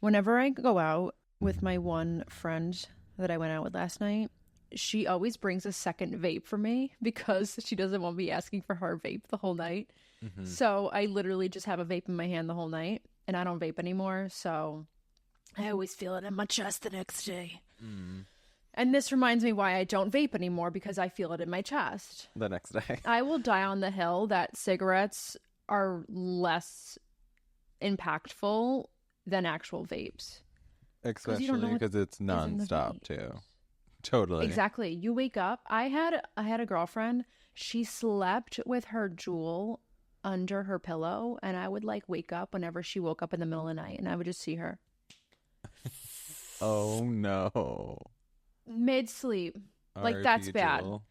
Whenever I go out with my one friend that I went out with last night, she always brings a second vape for me because she doesn't want me asking for her vape the whole night. Mm-hmm. So I literally just have a vape in my hand the whole night, and I don't vape anymore. So I always feel it in my chest the next day. Mm. And this reminds me why I don't vape anymore, because I feel it in my chest. The next day. I will die on the hill that cigarettes are less impactful than actual vapes. Especially because it's nonstop too. Totally. Exactly. You wake up. I had a girlfriend. She slept with her Juul under her pillow, and I would like wake up whenever she woke up in the middle of the night, and I would just see her. Oh no. Mid sleep. Like R.I.P. that's bad. Jewel.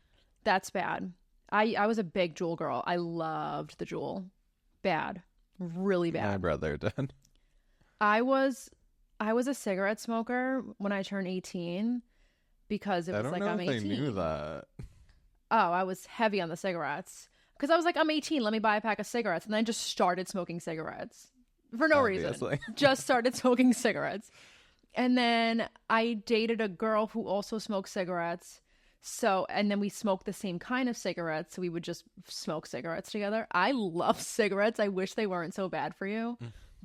That's bad. I was a big Juul girl. I loved the Juul. Bad. Really bad. My brother did. I was a cigarette smoker when I turned 18 because it was I don't like know I'm if 18. they knew that. Oh, I was heavy on the cigarettes because I was like, I'm 18. Let me buy a pack of cigarettes, and then I just started smoking cigarettes for no Obviously. reason. Just started smoking cigarettes, and then I dated a girl who also smoked cigarettes. So, and then we smoked the same kind of cigarettes. So we would just smoke cigarettes together. I love cigarettes. I wish they weren't so bad for you.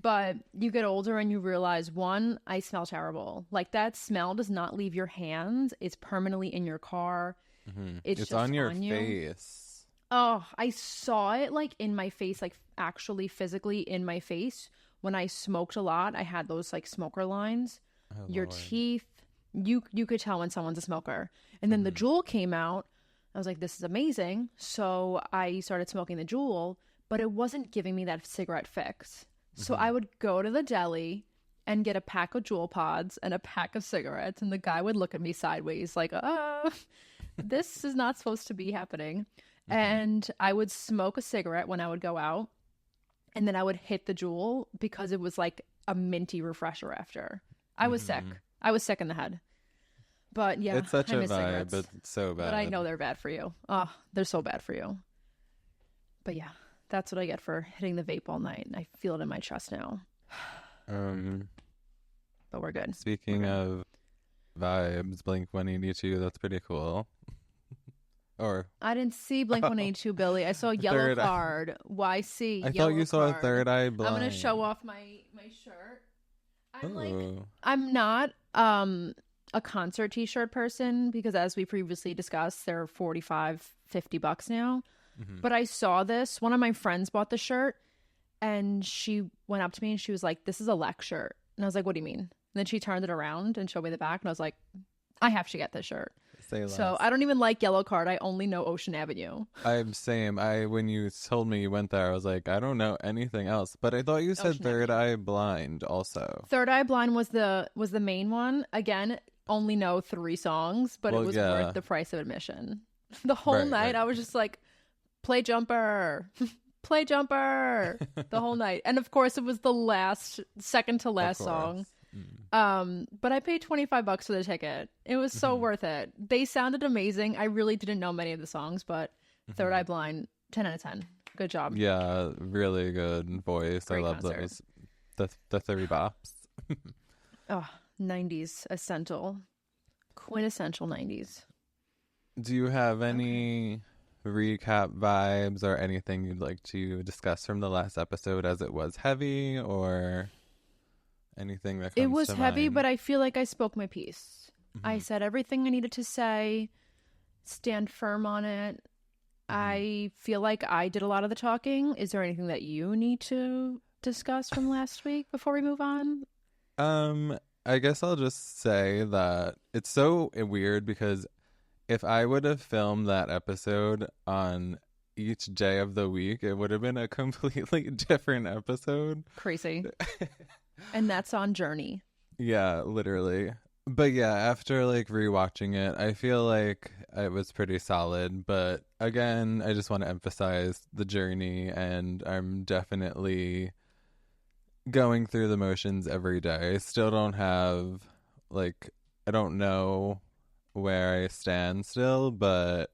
But you get older and you realize, one, I smell terrible. Like that smell does not leave your hands. It's permanently in your car. Mm-hmm. It's It's just on your you. face. Oh, I saw it like in my face, like actually physically in my face. When I smoked a lot, I had those like smoker lines. Oh, Your Lord. teeth, you could tell when someone's a smoker. And then the Juul came out. I was like, this is amazing. So I started smoking the Juul, but it wasn't giving me that cigarette fix. So I would go to the deli and get a pack of Juul pods and a pack of cigarettes, and the guy would look at me sideways like, this is not supposed to be happening. And I would smoke a cigarette when I would go out, and then I would hit the Juul because it was like a minty refresher after. I was sick. I was sick in the head. But yeah, It's such I a miss vibe, cigarettes. but it's so bad. But I know they're bad for you. Oh, they're so bad for you. But yeah, that's what I get for hitting the vape all night. I feel it in my chest now. But we're good. Speaking of vibes, Blink-182, that's pretty cool. Or I didn't see Blink-182, Billy. I saw Yellow Third Eye. Card. YC. I Yellow thought you saw Card. a Third Eye Blind. I'm gonna show off my shirt. Ooh. I'm not a concert t-shirt person because, as we previously discussed, they're $45-$50 now. But I saw this. One of my friends bought the shirt, and she went up to me and she was like, "This is a Lex shirt." And I was like, "What do you mean?" And then she turned it around and showed me the back, and I was like, "I have to get this shirt." Say less. So I don't even like Yellow Card. I only know Ocean Avenue. I'm same. When you told me you went there, I was like, I don't know anything else. But I thought you said Ocean Third Eye Blind also. Third Eye Blind was the main one. Again, only know 3 songs, but Well, it was yeah. worth the price of admission. The whole Right, night right. I was just like, play Jumper, play Jumper the whole night. And of course it was the second to last Of song. course. But I paid $25 for the ticket. It was so worth it. They sounded amazing. I really didn't know many of the songs, but Third Eye Blind, 10 out of 10. Good job. Yeah, really good voice. Great I love concert. those. The 30 bops. Oh, 90s essential. Quintessential 90s. Do you have any recap vibes or anything you'd like to discuss from the last episode, as it was heavy, or anything that comes It was to heavy, mind? but I feel like I spoke my piece. I said everything I needed to say, stand firm on it. I feel like I did a lot of the talking. Is there anything that you need to discuss from last week before we move on? I guess I'll just say that it's so weird because if I would have filmed that episode on each day of the week, it would have been a completely different episode. Crazy. And that's on Journey. Yeah, literally. But yeah, after like rewatching it, I feel like it was pretty solid. But again, I just want to emphasize the journey, and I'm definitely going through the motions every day. I still don't have, like, I don't know where I stand still, but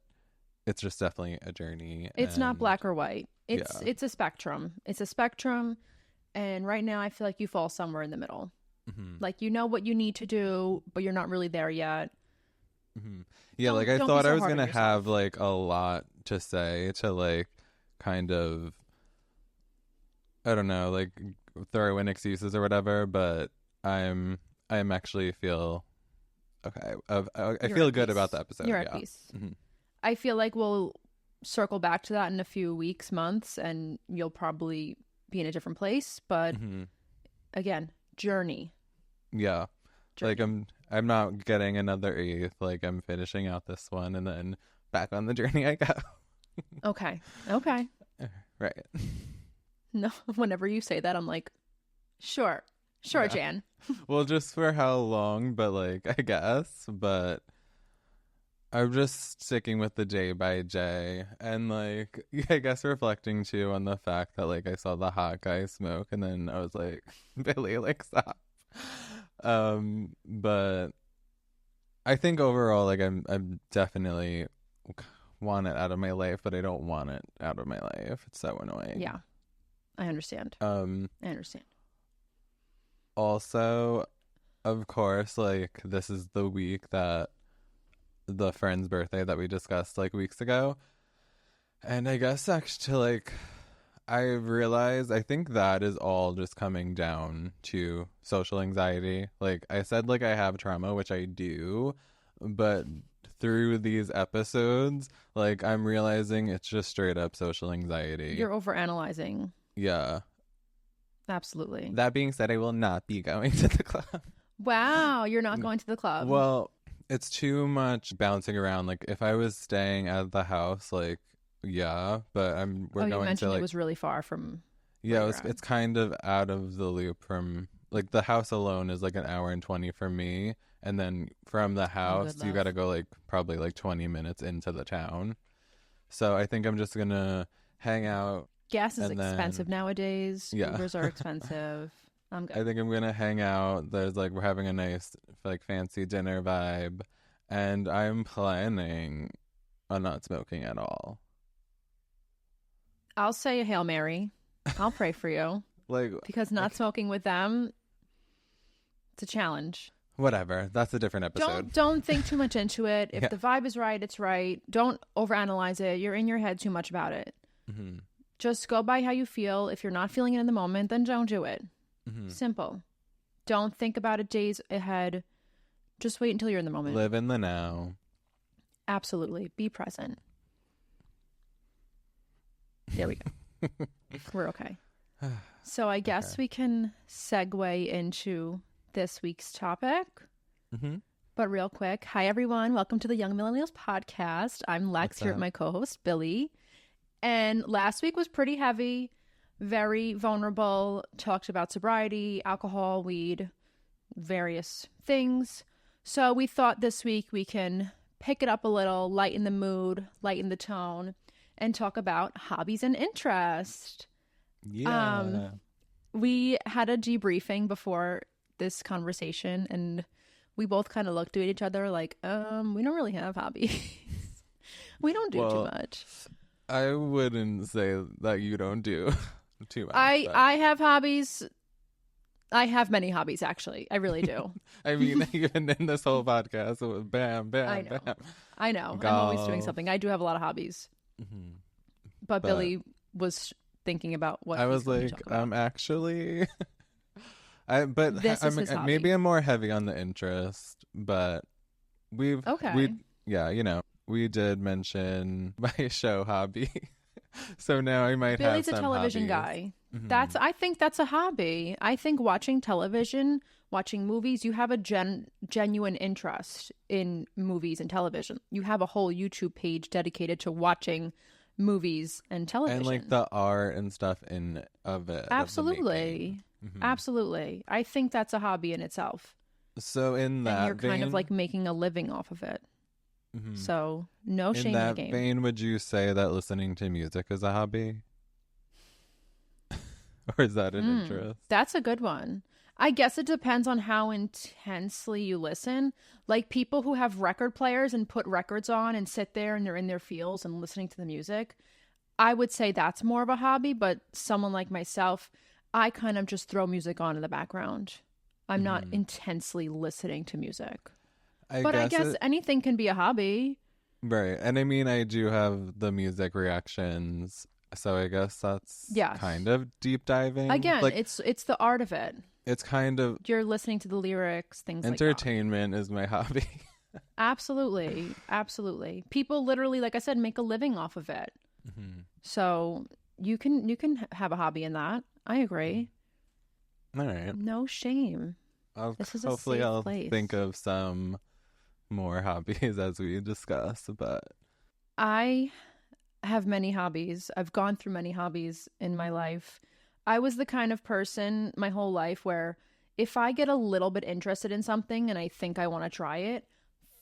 it's just definitely a journey. It's not and- black or white. Yeah. It's a spectrum. It's a spectrum. And right now I feel like you fall somewhere in the middle. Like, you know what you need to do, but you're not really there yet. Yeah, like I Don't be thought so I was hard on gonna yourself. have like a lot to say to like kind of, I don't know, like throw in excuses or whatever, but I'm actually feel okay. I You're feel at good about peace. the episode. You're at Yeah. peace. I feel like we'll circle back to that in a few weeks, months, and you'll probably be in a different place. But again, journey. Yeah. Like Journey. I'm not getting another eighth. Like I'm finishing out this one and then back on the journey I go. Okay. Right. No, whenever you say that, I'm like, sure, Yeah. Jan. Well, just for how long, but like I guess, but I'm just sticking with the day by day and like I guess reflecting too on the fact that like I saw the hot guy smoke and then I was like, Billy, like stop. But I think overall like I'm definitely want it out of my life, but I don't want it out of my life. It's so annoying. Yeah, I understand. Also, of course, like this is the week that the friend's birthday that we discussed like weeks ago. And I guess actually like I realized I think that is all just coming down to social anxiety. Like I said like I have trauma, which I do, but through these episodes, like I'm realizing it's just straight up social anxiety. You're overanalyzing. Yeah. Absolutely. That being said, I will not be going to the club. Wow, you're not going to the club. Well, it's too much bouncing around. Like if I was staying at the house, like yeah, but we're you going mentioned to like it was really far from. yeah, it's kind of out of the loop from like the house alone is like an hour and 20 for me, and then from the house you got to go like probably like 20 minutes into the town. So I think I'm just gonna hang out. Gas is expensive nowadays. Yeah. Ubers are expensive. I'm good. I think I'm gonna hang out. There's like we're having a nice like fancy dinner vibe, and I'm planning on not smoking at all. I'll say a Hail Mary. I'll pray for you. Like because not smoking with them, it's a challenge. Whatever. That's a different episode. Don't think too much into it. If the vibe is right, it's right. Don't overanalyze it. You're in your head too much about it. Just go by how you feel. If you're not feeling it in the moment, then don't do it. Simple. Don't think about it days ahead. Just wait until you're in the moment. Live in the now. Absolutely. Be present. There we go. We're okay. So I guess we can segue into this week's topic. But real quick, hi everyone. Welcome to the Young Millennials Podcast. I'm Lex here with my co-host Billy. And last week was pretty heavy, very vulnerable, talked about sobriety, alcohol, weed, various things. So we thought this week we can pick it up a little, lighten the mood, lighten the tone, and talk about hobbies and interest. Yeah. We had a debriefing before this conversation, and we both kind of looked at each other like, we don't really have hobbies. We don't do too much. I wouldn't say that you don't do too much. I have hobbies. I have many hobbies, actually. I really do. I mean, even in this whole podcast, it was bam, bam, bam. I know. Golf. I'm always doing something. I do have a lot of hobbies. But Billy was thinking about what I was like, I'm actually... I'm maybe I'm more heavy on the interest, but we did mention my show hobby. So now I might Billy's have some a television hobbies. guy. I think that's a hobby. I think watching television, watching movies, you have a genuine interest in movies and television. You have a whole YouTube page dedicated to watching movies and television. And like the art and stuff of it. Absolutely. Absolutely. I think that's a hobby in itself. So in that you're kind of like making a living off of it. So no shame in the game. In that vein, would you say that listening to music is a hobby? Or is that an interest? That's a good one. I guess it depends on how intensely you listen. Like people who have record players and put records on and sit there and they're in their feels and listening to the music, I would say that's more of a hobby. But someone like myself, I kind of just throw music on in the background. I'm not intensely listening to music. I But I guess anything can be a hobby. Right. And I mean, I do have the music reactions. So I guess that's kind of deep diving. Again, like, it's the art of it. It's kind of... You're listening to the lyrics, things like that. Entertainment is my hobby. Absolutely. Absolutely. People literally, like I said, make a living off of it. So you can have a hobby in that. I agree. All right. No shame. This is hopefully I'll place. Think of some more hobbies as we discuss, but I have many hobbies. I've gone through many hobbies in my life. I was the kind of person my whole life where if I get a little bit interested in something and I think I want to try it,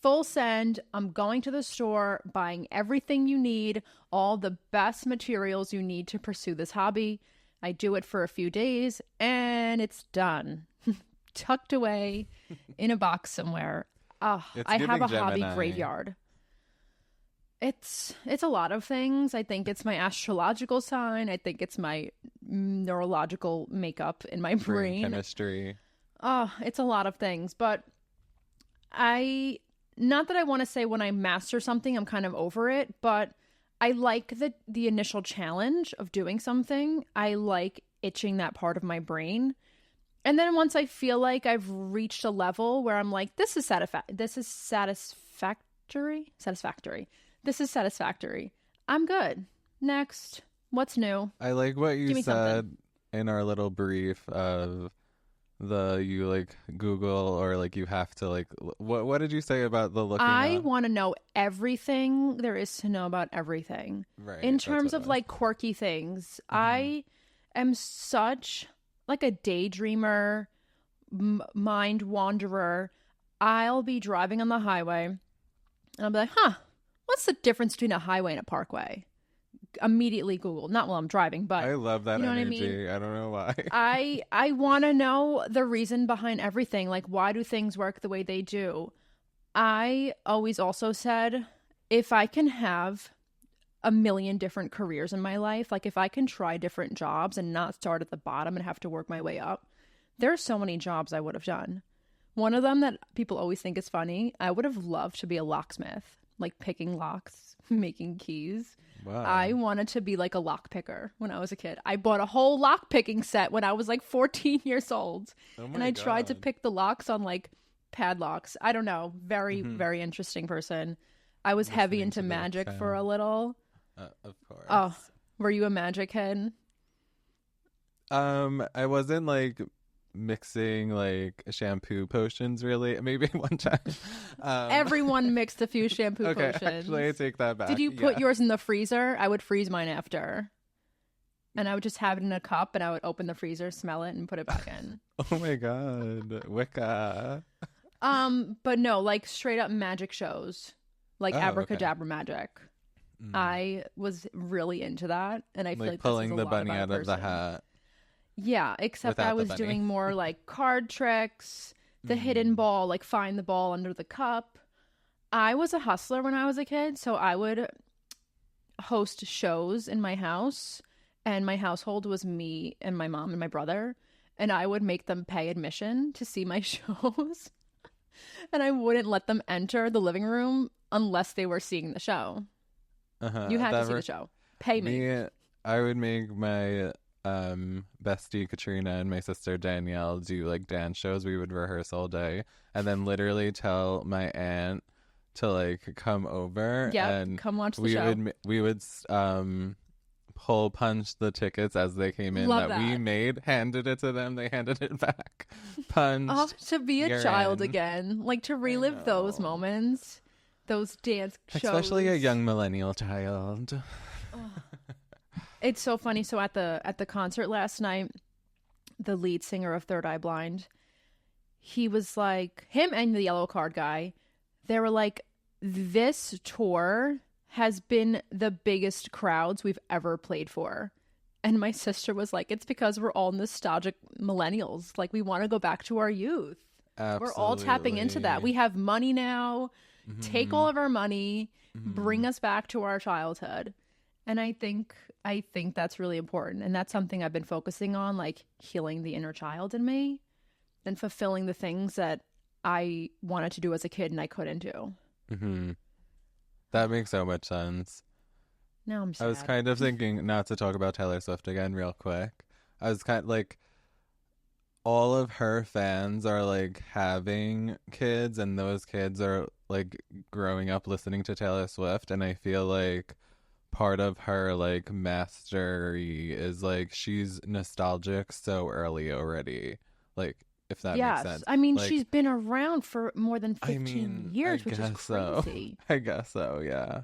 full send, I'm going to the store, buying everything you need, all the best materials you need to pursue this hobby. I do it for a few days and it's done. Tucked away in a box somewhere. Oh, I have a hobby graveyard. It's a lot of things. I think it's my astrological sign. I think it's my neurological makeup in my brain. Chemistry. Oh, it's a lot of things. But not that I want to say when I master something, I'm kind of over it, but I like the initial challenge of doing something. I like itching that part of my brain. And then once I feel like I've reached a level where I'm like, this is satisfactory. This is satisfactory. I'm good. Next. What's new? I like what you said in our little brief of you like Google or like you have to like, what did you say about the looking I want to know everything there is to know about everything. Right. In terms of like quirky things, I am such like a daydreamer, mind wanderer. I'll be driving on the highway and I'll be like, what's the difference between a highway and a parkway? Immediately Google. Not while I'm driving, but I love that energy. What I mean? I don't know why. I want to know the reason behind everything. Like, why do things work the way they do? I always also said, if I can have a million different careers in my life, like if I can try different jobs and not start at the bottom and have to work my way up, there are so many jobs I would have done. One of them that people always think is funny, I would have loved to be a locksmith, like picking locks, making keys. Wow. I wanted to be like a lock picker when I was a kid. I bought a whole lock picking set when I was like 14 years old. And I tried to pick the locks on like padlocks. I don't know. Very, very interesting person. I was heavy into magic for a little. Of course. Oh, were you a magic head? I wasn't like mixing like shampoo potions really. Maybe one time. Everyone mixed a few shampoo potions. Actually, I take that back. Did you put yours in the freezer? I would freeze mine after. And I would just have it in a cup and I would open the freezer, smell it, and put it back in. Oh my God. Wicca. But no, like straight up magic shows. Like abracadabra magic. I was really into that, and I feel like pulling the bunny out of the hat. Yeah, except I was doing more like card tricks, the hidden ball, like find the ball under the cup. I was a hustler when I was a kid, so I would host shows in my house, and my household was me and my mom and my brother, and I would make them pay admission to see my shows, and I wouldn't let them enter the living room unless they were seeing the show. You had to see the show. Pay me. I would make my bestie Katrina and my sister Danielle do like dance shows. We would rehearse all day and then literally tell my aunt to like come over and come watch the show. We would pull punch the tickets as they came in that we made, handed it to them, they handed it back. Punch. Oh, to be a child again, like to relive those moments. Those dance shows. Especially a young millennial child. It's so funny. So at the concert last night, the lead singer of Third Eye Blind, he was like, him and the yellow card guy, they were like, this tour has been the biggest crowds we've ever played for. And my sister was like, it's because we're all nostalgic millennials. Like, we want to go back to our youth. Absolutely. We're all tapping into that. We have money now. Take all of our money, bring us back to our childhood. And I think that's really important. And that's something I've been focusing on, like healing the inner child in me. and fulfilling the things that I wanted to do as a kid and I couldn't do. Mm-hmm. That makes so much sense. Now I'm sad. I was kind of thinking not to talk about Taylor Swift again real quick. I was kind of like, all of her fans are like having kids, and those kids are like growing up listening to Taylor Swift, and I feel like part of her like mastery is like she's nostalgic so early already. Like, if that makes sense. I mean, like, she's been around for more than 15 years, which is crazy. I guess so, yeah.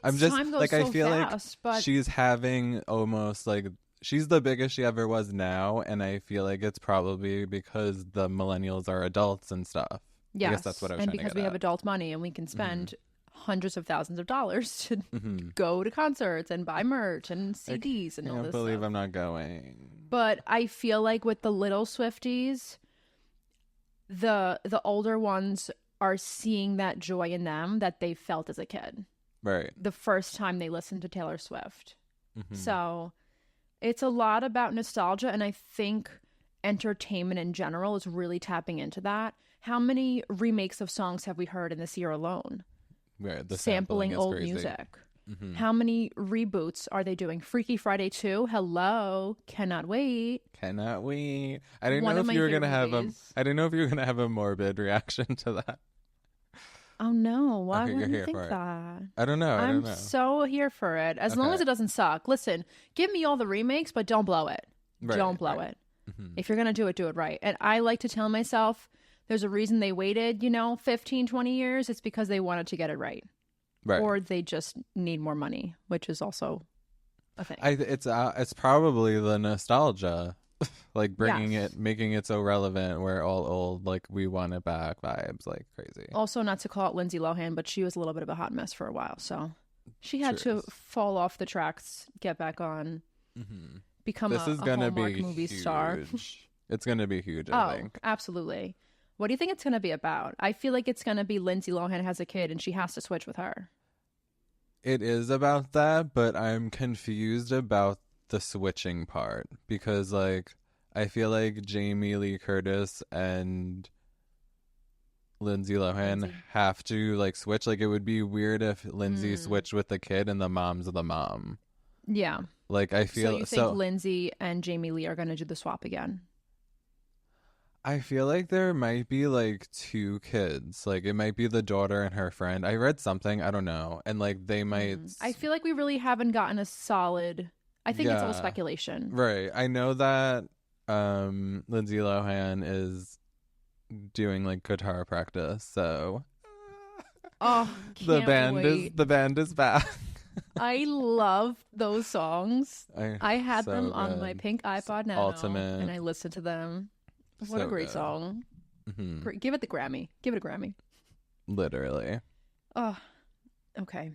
I'm just time goes like, so I feel fast, like but she's having almost like she's the biggest she ever was now, and I feel like it's probably because the millennials are adults and stuff. Yes, I guess that's what I was and trying to because get we at. have adult money and we can spend hundreds of thousands of dollars to Mhm. go to concerts and buy merch and CDs and all this I can't believe stuff. I'm not going. But I feel like with the little Swifties, the older ones are seeing that joy in them that they felt as a kid. Right. The first time they listened to Taylor Swift. Mhm. So it's a lot about nostalgia, and I think entertainment in general is really tapping into that. How many remakes of songs have we heard in this year alone? Right, the Sampling is old crazy. music. Mhm. How many reboots are they doing? Freaky Friday 2? Hello. Cannot wait. Cannot we? I didn't One know of if my you were gonna favorite have movies. I didn't know if you were gonna have a morbid reaction to that. Oh no, why Okay, you're would you here think for it. that? I don't know. I'm so here for it. As long Okay. as it doesn't suck. Listen, give me all the remakes, but don't blow it. Right, Don't blow right. it. Mhm. If you're going to do it right. And I like to tell myself there's a reason they waited, 15, 20 years. It's because they wanted to get it right. Right. Or they just need more money, which is also a thing. It's probably the nostalgia, like bringing Yes. it, making it so relevant. We're all old, like we want it back vibes, like crazy. Also, not to call out Lindsay Lohan, but she was a little bit of a hot mess for a while. So she had True. to fall off the tracks, get back on, Mm-hmm. become This a is gonna Hallmark be movie huge. star. It's gonna be huge. I think. Absolutely. What do you think it's going to be about? I feel like it's going to be Lindsay Lohan has a kid and she has to switch with her. It is about that, but I'm confused about the switching part because, like, I feel like Jamie Lee Curtis and Lindsay Lohan have to like switch. Like, it would be weird if Lindsay switched with the kid and the mom's the mom. Yeah. Like, I feel so. You think Lindsay and Jamie Lee are going to do the swap again? I feel like there might be like two kids. Like, it might be the daughter and her friend. I read something, I don't know, and like they might. I feel like we really haven't gotten a solid. I think it's all Yeah. speculation. Right. I know that Lindsay Lohan is doing like guitar practice, so Oh, the can't band is back. I love those songs. I had so them on good. my pink iPod Nano, Ultimate. and I listened to them. What So a great good. song! Mhm. Give it the Grammy. Give it a Grammy. Literally. Oh, okay.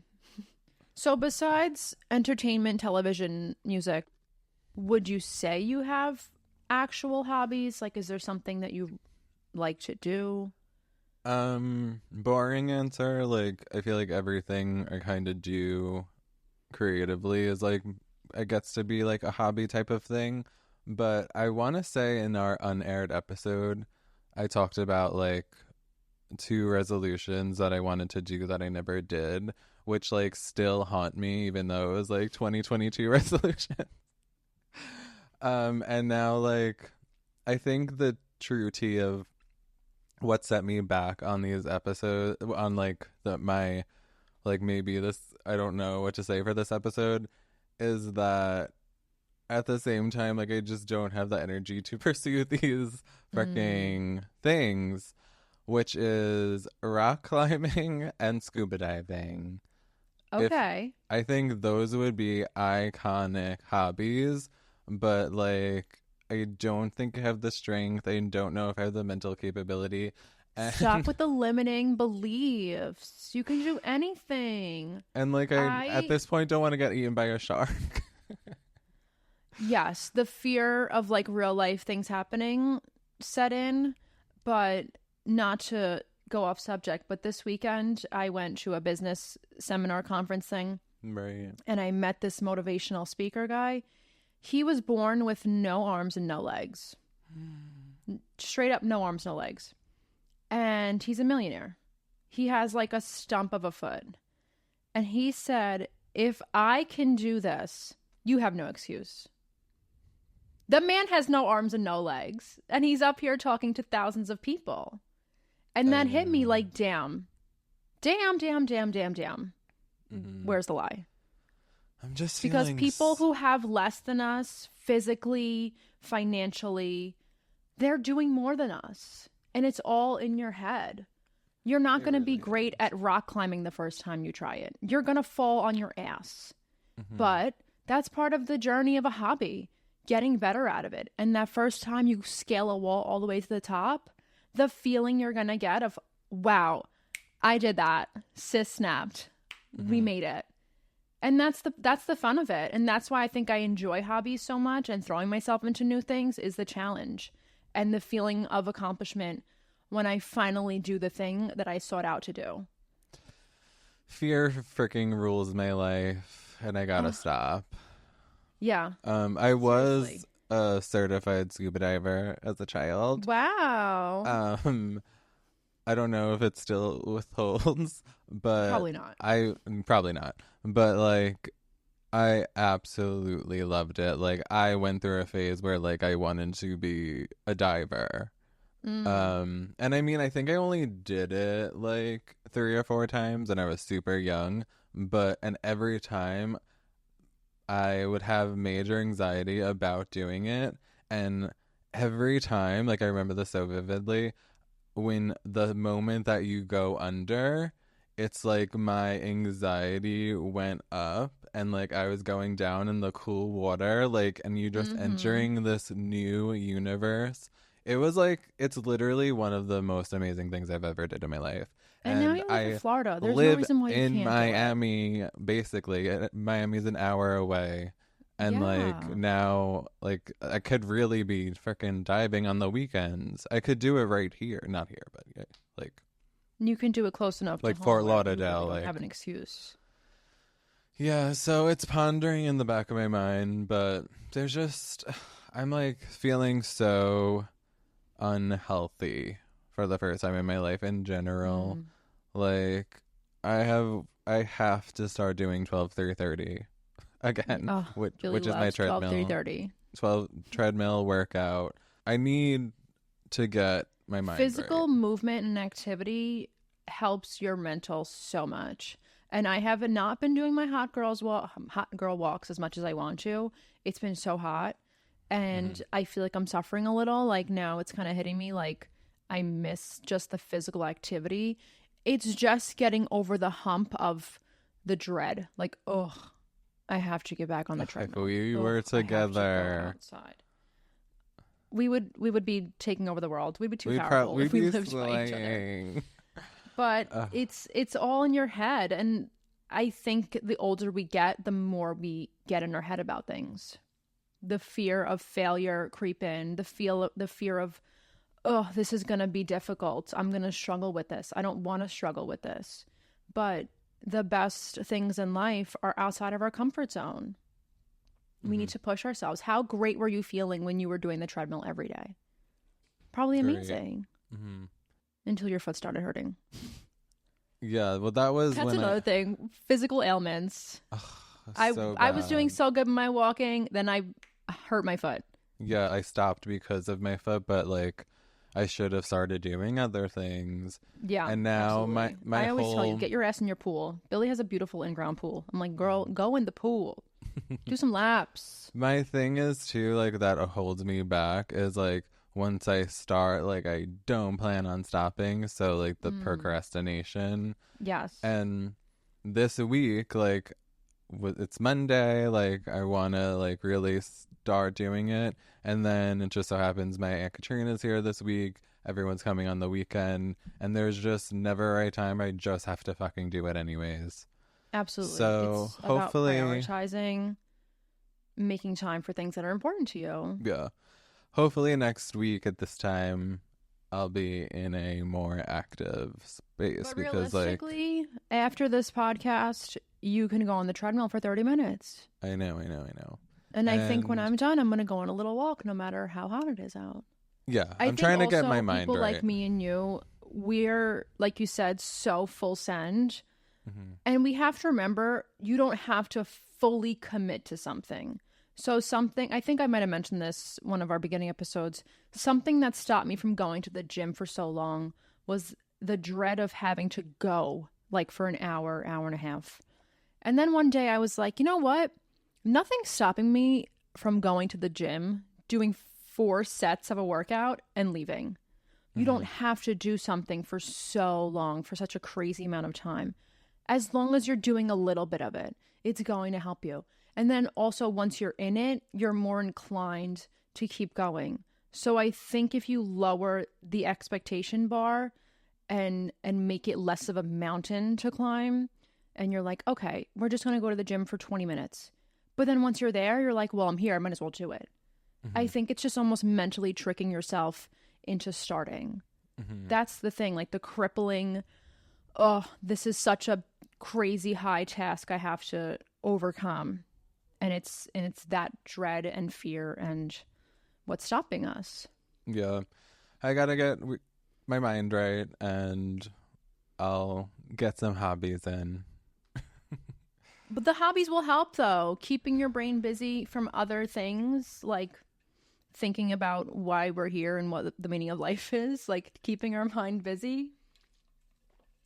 So besides entertainment, television, music, would you say you have actual hobbies? Like, is there something that you like to do? Boring answer. Like, I feel like everything I kind of do creatively is like it gets to be like a hobby type of thing. But I want to say in our unaired episode, I talked about like 2 resolutions that I wanted to do that I never did, which like still haunt me, even though it was like 2022 resolution. And now like I think the true tea of what set me back on these episodes, on like my like maybe this, I don't know what to say for this episode, is that at the same time, like, I just don't have the energy to pursue these freaking things, which is rock climbing and scuba diving. Okay. I think those would be iconic hobbies, but like I don't think I have the strength. I don't know if I have the mental capability. Stop with the limiting beliefs. You can do anything. And like I at this point don't want to get eaten by a shark. Yes, the fear of like real life things happening set in, but not to go off subject, but this weekend I went to a business seminar conference thing. Right. And I met this motivational speaker guy. He was born with no arms and no legs. Straight up, no arms, no legs. And he's a millionaire. He has like a stump of a foot. And he said, if I can do this, you have no excuse. The man has no arms and no legs. And he's up here talking to thousands of people. And that hit me like, damn. Where's the lie? I'm just because people who have less than us physically, financially, they're doing more than us. And it's all in your head. You're not going to be great at rock climbing the first time you try it. You're going to fall on your ass. But that's part of the journey of a hobby, getting better at it. And that first time you scale a wall all the way to the top, the feeling you're going to get of, wow, I did that. Sis snapped. We made it. And that's the fun of it. And that's why I think I enjoy hobbies so much, and throwing myself into new things is the challenge and the feeling of accomplishment when I finally do the thing that I sought out to do. Fear freaking rules my life, and I gotta stop. Yeah. I was a certified scuba diver as a child. Wow. I don't know if it still withholds, but Probably not. Probably not. But like, I absolutely loved it. Like, I went through a phase where like I wanted to be a diver. And I mean, I think I only did it like 3 or 4 times, and I was super young. And every time I would have major anxiety about doing it, and every time, like I remember this so vividly. When the moment that you go under, it's like my anxiety went up, and like I was going down in the cool water, like, and you just entering this new universe. It was like, it's literally one of the most amazing things I've ever did in my life. And now you live in Florida. There's no reason why you can't do it. In Miami, basically. Miami's an hour away. And like now, like I could really be freaking diving on the weekends. I could do it right here, not here, but yeah, like you can do it close enough, like to Fort home Lauderdale. You like don't have an excuse. Yeah, so it's pondering in the back of my mind, but there's just I'm like feeling so unhealthy for the first time in my life in general. Like I have to start doing 12-3-30. Again, which is my treadmill. 12-3-30. 12 treadmill workout. I need to get my mind Physical right. movement and activity helps your mental so much. And I have not been doing my hot girl walks as much as I want to. It's been so hot, and I feel like I'm suffering a little. Like now, it's kind of hitting me. Like I miss just the physical activity. It's just getting over the hump of the dread. Like, I have to get back on the treadmill. If we were together, outside, we would be taking over the world. We'd be too powerful if we lived by each other. But it's all in your head, and I think the older we get, the more we get in our head about things. The fear of failure creep in. The fear of, this is gonna be difficult. I'm gonna struggle with this. I don't want to struggle with this, but the best things in life are outside of our comfort zone. We need to push ourselves. How great were you feeling when you were doing the treadmill every day? Probably amazing. Until your foot started hurting. Yeah, well, that's another thing. Physical ailments. I was doing so good in my walking, then I hurt my foot. Yeah, I stopped because of my foot, but like I should have started doing other things. Yeah. And now absolutely. I always tell you, get your ass in your pool. Billy has a beautiful in-ground pool. I'm like, girl, go in the pool. Do some laps. My thing is too, like, that holds me back is like once I start, like I don't plan on stopping. So like the procrastination. Yes. And this week, like it's Monday, like I want to like really start doing it. And then it just so happens my Aunt Katrina's here this week. Everyone's coming on the weekend. And there's just never a time. I just have to fucking do it anyways. Absolutely. So it's hopefully about prioritizing, making time for things that are important to you. Yeah. Hopefully next week at this time, I'll be in a more active space. But because realistically, after this podcast, you can go on the treadmill for 30 minutes. I know. And I think when I'm done, I'm going to go on a little walk no matter how hot it is out. Yeah, I I'm think trying to get also my mind people right. like me and you, we're, like you said, so full send. Mm-hmm. And we have to remember, you don't have to fully commit to something. So something, I think I might have mentioned this one of our beginning episodes, something that stopped me from going to the gym for so long was the dread of having to go like for an hour, hour and a half. And then one day I was like, you know what? Nothing's stopping me from going to the gym, doing 4 sets of a workout and leaving. You don't have to do something for so long, for such a crazy amount of time. As long as you're doing a little bit of it, it's going to help you. And then also once you're in it, you're more inclined to keep going. So I think if you lower the expectation bar and make it less of a mountain to climb, and you're like, okay, we're just going to go to the gym for 20 minutes. But then once you're there, you're like, well, I'm here, I might as well do it. I think it's just almost mentally tricking yourself into starting. That's the thing, like the crippling, oh, this is such a crazy high task I have to overcome. And it's that dread and fear and what's stopping us. Yeah, I gotta get my mind right, and I'll get some hobbies in. But the hobbies will help, though. Keeping your brain busy from other things, like thinking about why we're here and what the meaning of life is, like keeping our mind busy.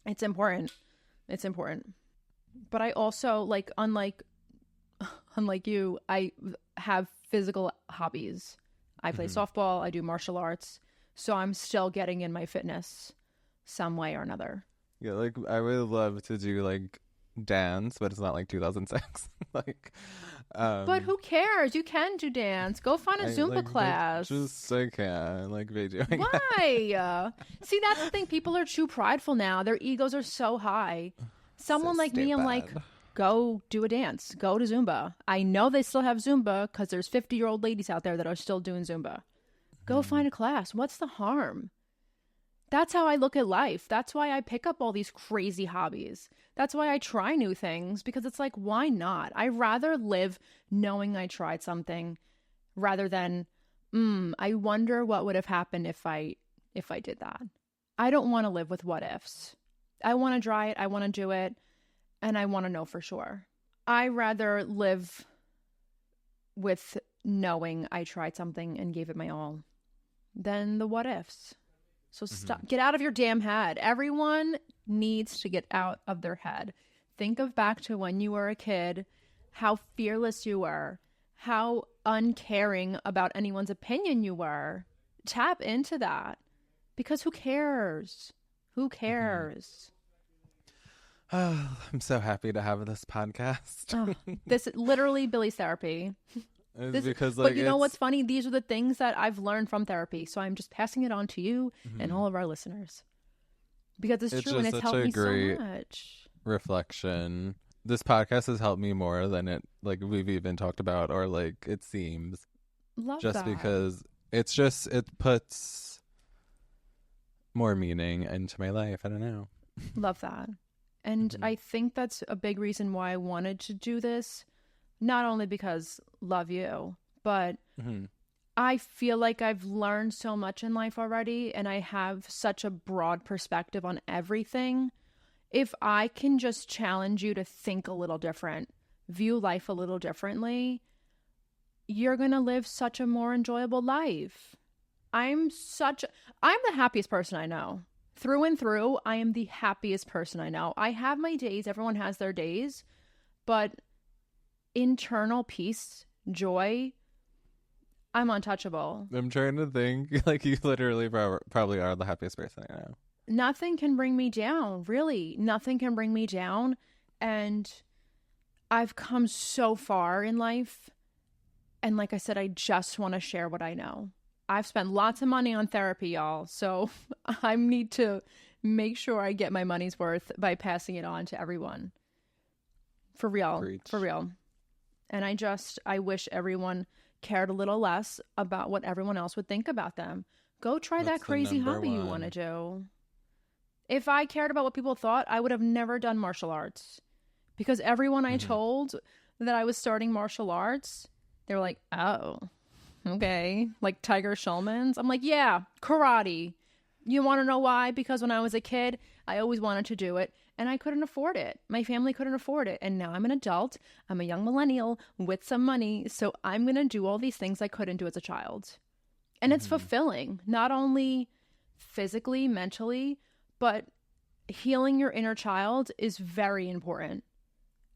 It's important. It's important. But I also, like, unlike you, I have physical hobbies. I play softball, I do martial arts, so I'm still getting in my fitness some way or another. Yeah, like I would love to do like dance, but it's not like 2006. Like, But who cares? You can do dance. Go find a Zumba class. I can't like be doing that. Why? See, that's the thing. People are too prideful now. Their egos are so high. Someone like me, I'm like, go do a dance. Go to Zumba. I know they still have Zumba because there's 50-year-old ladies out there that are still doing Zumba. Go find a class. What's the harm? That's how I look at life. That's why I pick up all these crazy hobbies. That's why I try new things, because it's like, why not? I'd rather live knowing I tried something rather than, I wonder what would have happened if I did that. I don't want to live with what ifs. I want to try it. I want to do it. And I want to know for sure. I rather live with knowing I tried something and gave it my all than the what ifs. So stop. Get out of your damn head. Everyone needs to get out of their head. Think of back to when you were a kid, how fearless you were, how uncaring about anyone's opinion you were. Tap into that, because who cares? Who cares? Oh, I'm so happy to have this podcast. This is literally Billy's therapy. Because, like, but you know what's funny? These are the things that I've learned from therapy. So I'm just passing it on to you and all of our listeners. Because it's true and it's helped me so much. Reflection. This podcast has helped me more than like we've even talked about, or like it seems. Love just that. Because it puts more meaning into my life. I don't know. Love that. And I think that's a big reason why I wanted to do this. Not only because love you, but I feel like I've learned so much in life already, and I have such a broad perspective on everything. If I can just challenge you to think a little different, view life a little differently, you're going to live such a more enjoyable life. I'm the happiest person I know. Through and through, I am the happiest person I know. I have my days. Everyone has their days. But internal peace, joy, I'm untouchable. I'm trying to think. Like, you literally probably are the happiest person I know. Nothing can bring me down. Really. Nothing can bring me down. And I've come so far in life. And like I said, I just want to share what I know. I've spent lots of money on therapy, y'all. So I need to make sure I get my money's worth by passing it on to everyone. For real. Preach. For real. And I wish everyone cared a little less about what everyone else would think about them. Go try that crazy hobby you want to do. If I cared about what people thought, I would have never done martial arts. Because everyone I told that I was starting martial arts, they were like, oh, Okay. Like Tiger Schulman's. I'm like, yeah, karate. You want to know why? Because when I was a kid, I always wanted to do it and I couldn't afford it. My family couldn't afford it. And now I'm an adult. I'm a young millennial with some money. So I'm going to do all these things I couldn't do as a child. And it's fulfilling, not only physically, mentally, but healing your inner child is very important.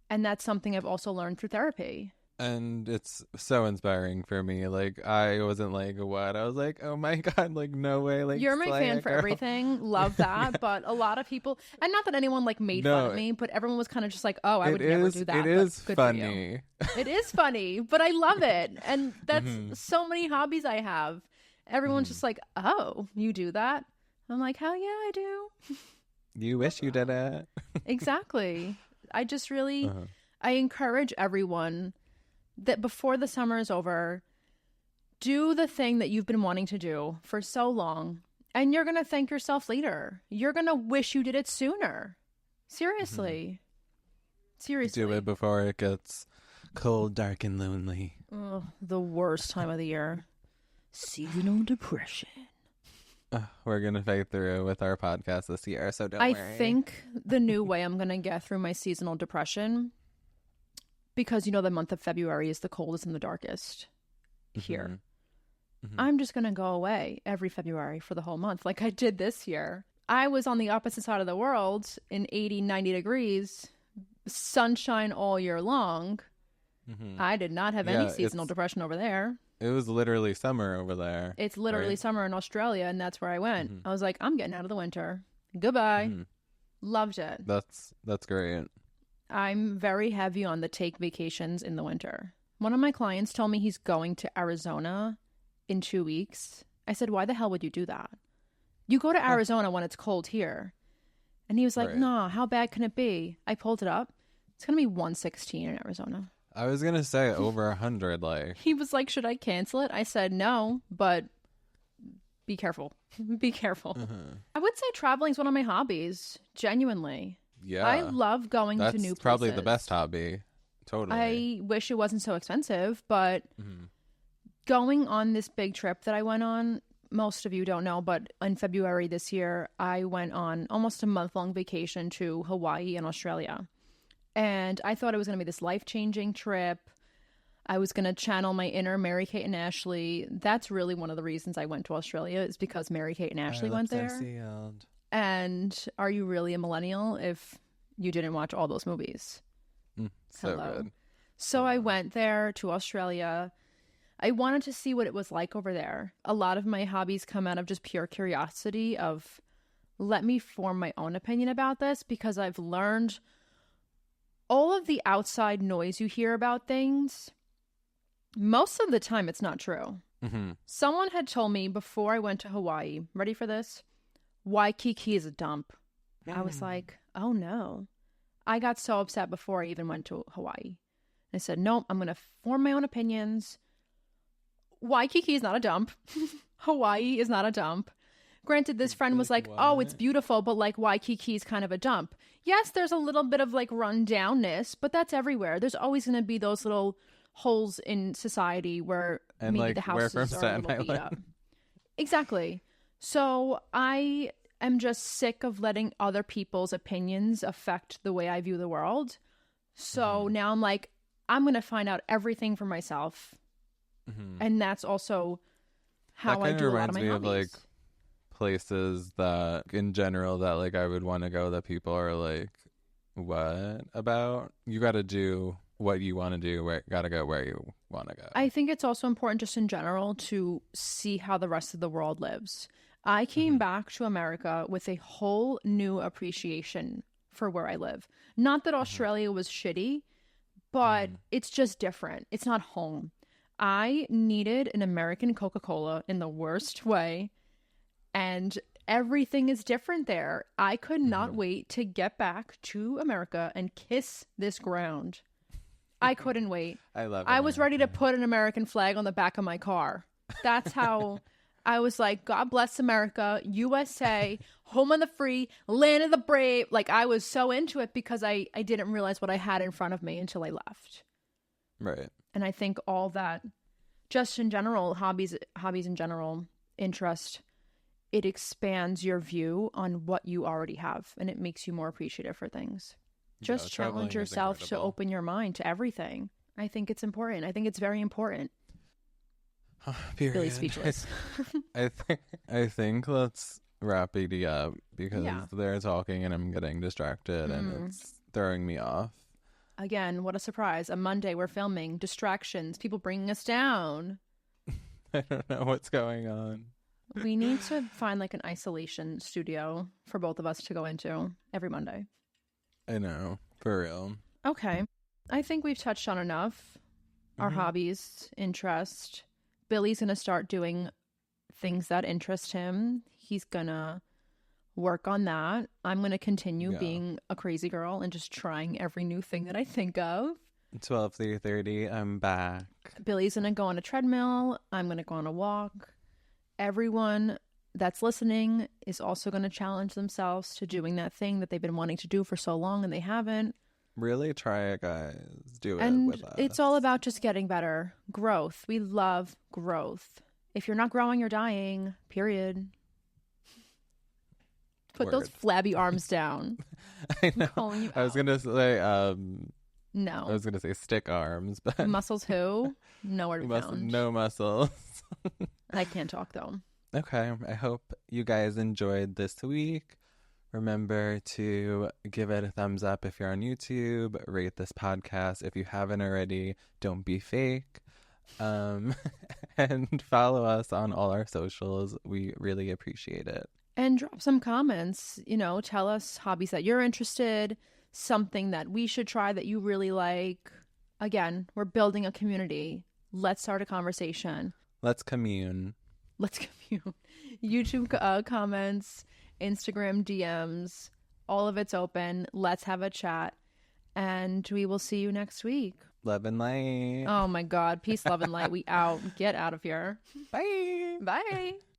And that's something I've also learned through therapy. And it's so inspiring for me. Like, I wasn't like, what? I was like, oh my God, like, no way. Like, you're my fan for everything. Love that. But a lot of people, and not that anyone like made fun of me, but everyone was kind of just like, oh, I would never do that. It is funny. It is funny, but I love it. And that's so many hobbies I have. Everyone's just like, oh, you do that? I'm like, hell yeah, I do. You wish you did it. Exactly. I just really, I encourage everyone that before the summer is over, do the thing that you've been wanting to do for so long, and you're going to thank yourself later. You're going to wish you did it sooner. Seriously. Seriously. Do it before it gets cold, dark, and lonely. Oh, the worst time of the year. Seasonal depression. We're going to fight through with our podcast this year, so don't worry. I think the new way I'm going to get through my seasonal depression, because, you know, the month of February is the coldest and the darkest here. I'm just going to go away every February for the whole month like I did this year. I was on the opposite side of the world in 80, 90 degrees, sunshine all year long. I did not have any seasonal depression over there. It was literally summer over there. It's literally summer in Australia, and that's where I went. I was like, I'm getting out of the winter. Goodbye. Loved it. That's great. I'm very heavy on the take vacations in the winter. One of my clients told me he's going to Arizona in 2 weeks. I said, why the hell would you do that? You go to Arizona when it's cold here. And he was like, nah, how bad can it be? I pulled it up. It's going to be 116 in Arizona. I was going to say over 100. Like, he was like, should I cancel it? I said, no, but be careful. Be careful. I would say traveling is one of my hobbies. Genuinely. Yeah. I love going to new places. That's probably the best hobby. Totally. I wish it wasn't so expensive, but going on this big trip that I went on, most of you don't know, but in February this year, I went on almost a month-long vacation to Hawaii and Australia. And I thought it was going to be this life-changing trip. I was going to channel my inner Mary-Kate and Ashley. That's really one of the reasons I went to Australia, is because Mary-Kate and Ashley went there. Sealed. And are you really a millennial if you didn't watch all those movies? So good. So I went there to Australia. I wanted to see what it was like over there. A lot of my hobbies come out of just pure curiosity of, let me form my own opinion about this, because I've learned all of the outside noise you hear about things, most of the time it's not true. Someone had told me before I went to Hawaii, ready for this? Waikiki is a dump. I was like, oh no. I got so upset before I even went to Hawaii. I said, nope, I'm going to form my own opinions. Waikiki is not a dump. Hawaii is not a dump. Granted, this friend was like, oh, it's beautiful, but like Waikiki is kind of a dump. Yes, there's a little bit of like rundownness, but that's everywhere. There's always going to be those little holes in society where and maybe like, the houses are a little beat up. Exactly. So I am just sick of letting other people's opinions affect the way I view the world. So now I'm like, I'm going to find out everything for myself. And that's also how I do a lot of my hobbies. Of like places that in general that like I would want to go that people are like, what about? You got to do what you want to do. Got to go where you want to go. I think it's also important just in general to see how the rest of the world lives. I came back to America with a whole new appreciation for where I live. Not that Australia was shitty, but it's just different. It's not home. I needed an American Coca-Cola in the worst way, and everything is different there. I could not wait to get back to America and kiss this ground. I couldn't wait. I love it. I was ready to put an American flag on the back of my car. That's how I was like, God bless America, USA, home of the free, land of the brave. Like, I was so into it because I didn't realize what I had in front of me until I left. Right. And I think all that just in general, hobbies in general, interest, it expands your view on what you already have, and it makes you more appreciative for things. Just challenge yourself to open your mind to everything. I think it's important. I think it's very important. Period. Billy's speechless. I think let's wrap it up because they're talking and I'm getting distracted and it's throwing me off. Again, what a surprise. A Monday we're filming. Distractions. People bringing us down. I don't know what's going on. We need to find like an isolation studio for both of us to go into every Monday. I know. For real. Okay. I think we've touched on enough. Our hobbies, interest. Billy's going to start doing things that interest him. He's going to work on that. I'm going to continue being a crazy girl and just trying every new thing that I think of. 12:30, I'm back. Billy's going to go on a treadmill. I'm going to go on a walk. Everyone that's listening is also going to challenge themselves to doing that thing that they've been wanting to do for so long and they haven't. Really try it, guys. Do it with us. It's all about just getting better. Growth. We love growth. If you're not growing, you're dying. Period. Put those flabby arms down. I know. I was gonna say no. I was gonna say stick arms, but muscles who? Nowhere to be found. No muscles. I can't talk though. Okay. I hope you guys enjoyed this week. Remember to give it a thumbs up if you're on YouTube. Rate this podcast if you haven't already. Don't be fake. And follow us on all our socials. We really appreciate it. And drop some comments. Tell us hobbies that you're interested, something that we should try that you really like. Again, we're building a community. Let's start a conversation. Let's commune. YouTube comments, Instagram DMs, all of it's open. Let's have a chat. And we will see you next week. Love and light. Oh my God. Peace, love, and light. We out. Get out of here. Bye. Bye.